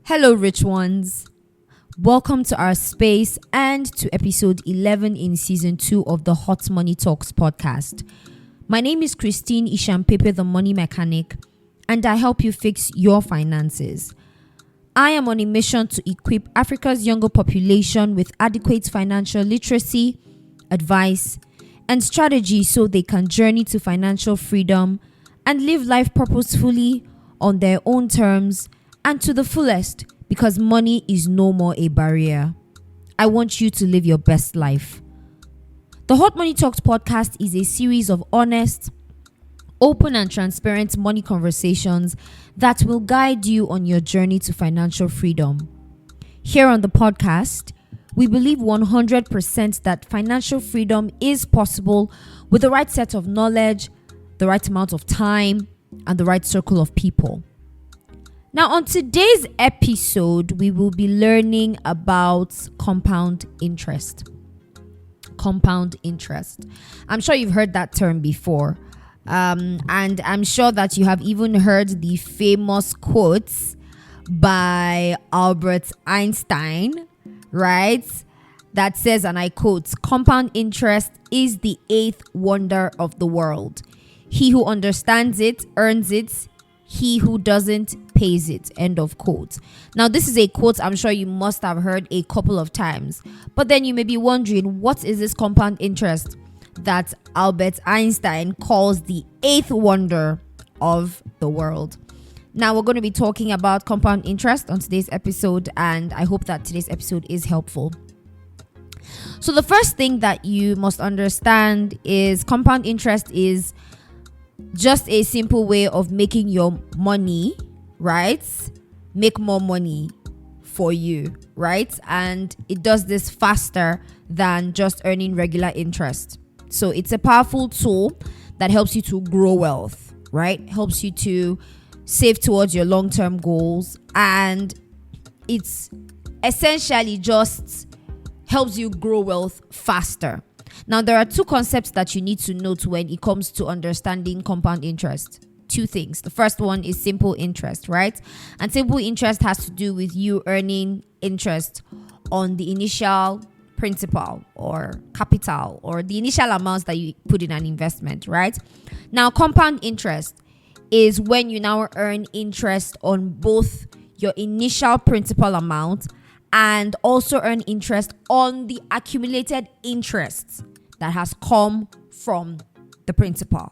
Hello, rich ones. Welcome to our space and to episode 11 in season 2 of the Hot Money Talks podcast. My name is Christine Ishampepe, the money mechanic, and I help you fix your finances. I am on a mission to equip Africa's younger population with adequate financial literacy, advice, and strategy so they can journey to financial freedom and live life purposefully on their own terms and to the fullest, because money is no more a barrier. I want you to live your best life. The Hot Money Talks podcast is a series of honest, open and transparent money conversations that will guide you on your journey to financial freedom. Here on the podcast, we believe 100% that financial freedom is possible with the right set of knowledge, the right amount of time, and the right circle of people. Now, on today's episode, we will be learning about compound interest. Compound interest. I'm sure you've heard that term before. And I'm sure that you have even heard the famous quotes by Albert Einstein, right? That says, and I quote, "Compound interest is the eighth wonder of the world. He who understands it earns it. He who doesn't pays it." End of quote. Now, this is a quote I'm sure you must have heard a couple of times. But then you may be wondering, what is this compound interest that Albert Einstein calls the eighth wonder of the world? Now, we're going to be talking about compound interest on today's episode, and I hope that today's episode is helpful. So the first thing that you must understand is compound interest is just a simple way of making your money, right? Make more money for you, right? And it does this faster than just earning regular interest. So it's a powerful tool that helps you to grow wealth, right? Helps you to save towards your long-term goals. And it's essentially just helps you grow wealth faster. Now, there are two concepts that you need to note when it comes to understanding compound interest. Two things. The first one is simple interest, right? And simple interest has to do with you earning interest on the initial principal or capital or the initial amounts that you put in an investment, right? Now, compound interest is when you now earn interest on both your initial principal amount and also earn interest on the accumulated interest that has come from the principal.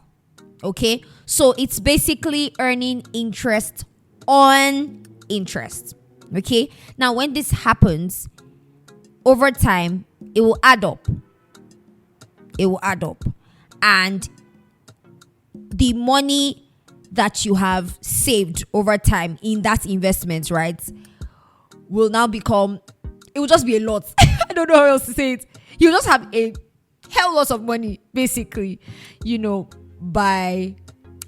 Okay, so it's basically earning interest on interest. Okay, now when this happens over time, it will add up. It will add up, and the money that you have saved over time in that investment, right, will now become, it will just be a lot. I don't know how else to say it. You just have a hell lot of money, basically, by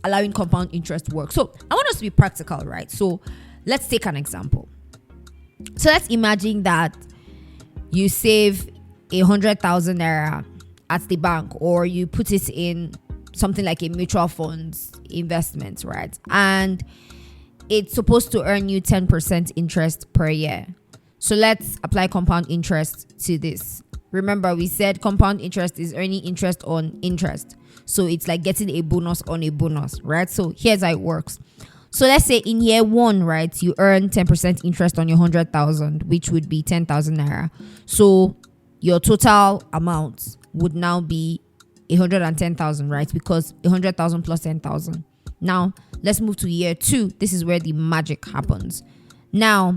allowing compound interest work. So I want us to be practical, right? So let's take an example. So let's imagine that you save 100,000 naira at the bank, or you put it in something like a mutual funds investment, right? And it's supposed to earn you 10% interest per year. So let's apply compound interest to this. Remember, we said compound interest is earning interest on interest. So it's like getting a bonus on a bonus, right? So here's how it works. So let's say in year one, right, you earn 10% interest on your 100,000, which would be 10,000 naira. So your total amount would now be 110,000, right? Because 100,000 plus 10,000. Now, let's move to year two. This is where the magic happens. Now,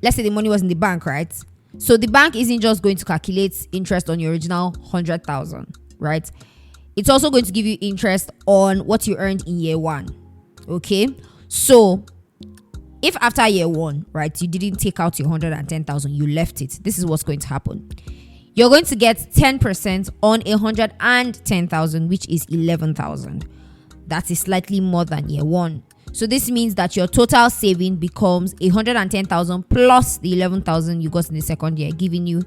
let's say the money was in the bank, right? So the bank isn't just going to calculate interest on your original 100,000, right? It's also going to give you interest on what you earned in year one. Okay? So if after year one, right, you didn't take out your 110,000, you left it, this is what's going to happen. You're going to get 10% on 110,000, which is 11,000. That is slightly more than year one. So this means that your total saving becomes 110,000 plus the 11,000 you got in the second year, giving you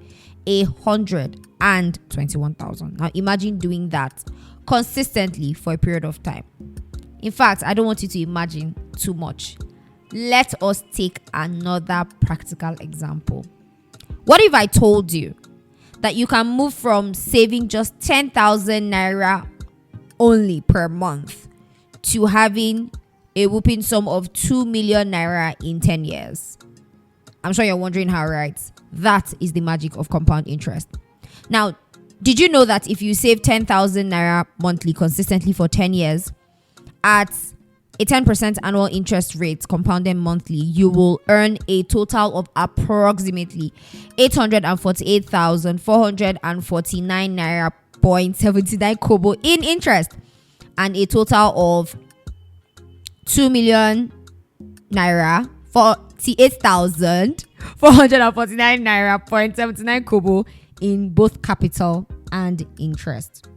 121,000. Now imagine doing that consistently for a period of time. In fact, I don't want you to imagine too much. let us take another practical example. What if I told you that you can move from saving just 10,000 naira only per month to having a whooping sum of 2 million naira in 10 years? I'm sure you're wondering how, right? That is the magic of compound interest. Now, did you know that if you save 10,000 naira monthly consistently for 10 years at a 10% annual interest rate compounded monthly, you will earn a total of approximately 848,449 naira 0.79 kobo in interest, and a total of 2 million naira 48,449 naira 0.79 kobo in both capital and interest.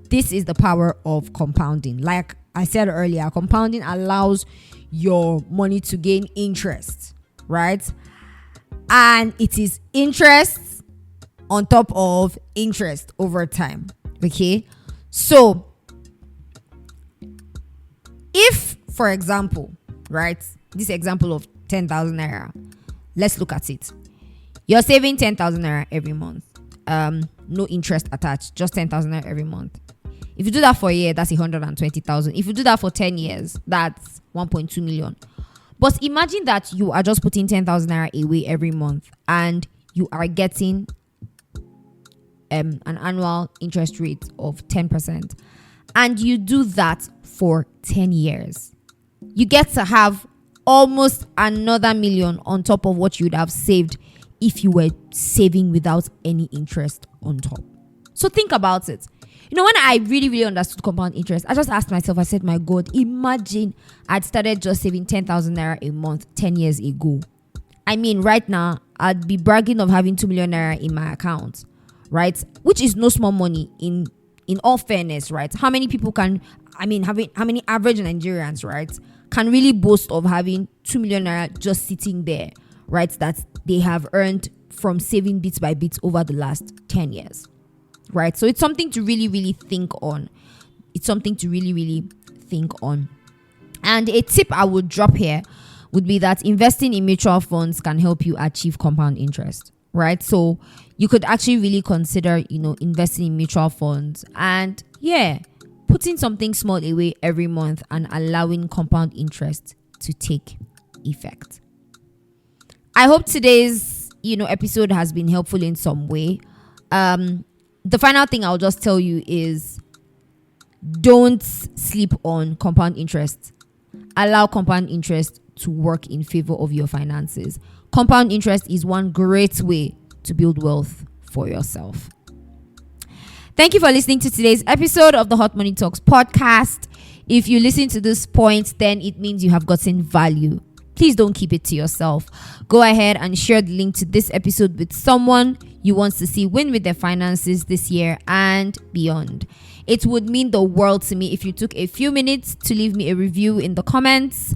This is the power of compounding. Like I said earlier, compounding allows your money to gain interest, right? And it is interest on top of interest over time. Okay, so if, for example, right, this example of 10,000 naira, let's look at it. You're saving 10,000 naira every month, no interest attached, just 10,000 naira every month. If you do that for a year, that's 120,000. If you do that for 10 years, that's 1.2 million. But imagine that you are just putting 10,000 naira away every month and you are getting an annual interest rate of 10%. And you do that for 10 years. You get to have almost another million on top of what you would have saved if you were saving without any interest on top. So think about it. You know, when I really understood compound interest, I just asked myself, I said, my God, imagine I'd started just saving 10,000 naira a month 10 years ago. I mean, right now, I'd be bragging of having 2 million naira in my account, right? Which is no small money in all fairness, right? How many people how many average Nigerians, right, can really boast of having 2 million naira just sitting there, right, that they have earned from saving bit by bit over the last 10 years. Right, so it's something to really think on. And a tip I would drop here would be that investing in mutual funds can help you achieve compound interest. Right, so you could actually really consider, investing in mutual funds and putting something small away every month and allowing compound interest to take effect. I hope today's episode has been helpful in some way. The final thing I'll just tell you is don't sleep on compound interest. Allow compound interest to work in favor of your finances. Compound interest is one great way to build wealth for yourself. Thank you for listening to today's episode of the Hot Money Talks podcast. If you listen to this point, then it means you have gotten value. Please don't keep it to yourself. Go ahead and share the link to this episode with someone you want to see win with their finances this year and beyond. It would mean the world to me if you took a few minutes to leave me a review in the comments,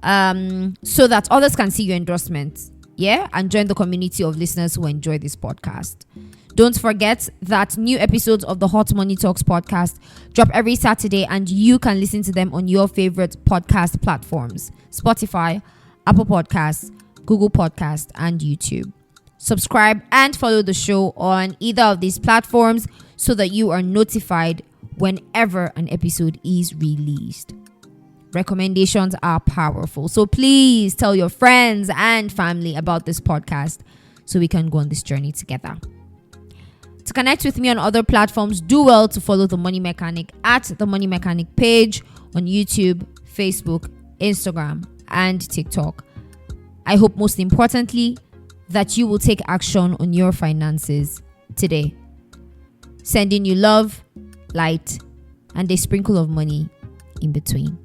so that others can see your endorsement, and join the community of listeners who enjoy this podcast. Don't forget that new episodes of the Hot Money Talks podcast drop every Saturday, and you can listen to them on your favorite podcast platforms: Spotify, Apple Podcasts, Google Podcasts, and YouTube. Subscribe and follow the show on either of these platforms so that you are notified whenever an episode is released. Recommendations are powerful, so please tell your friends and family about this podcast so we can go on this journey together. To connect with me on other platforms, do well to follow The Money Mechanic at The Money Mechanic page on YouTube, Facebook, Instagram, and TikTok. I hope most importantly that you will take action on your finances today. Sending you love, light, and a sprinkle of money in between.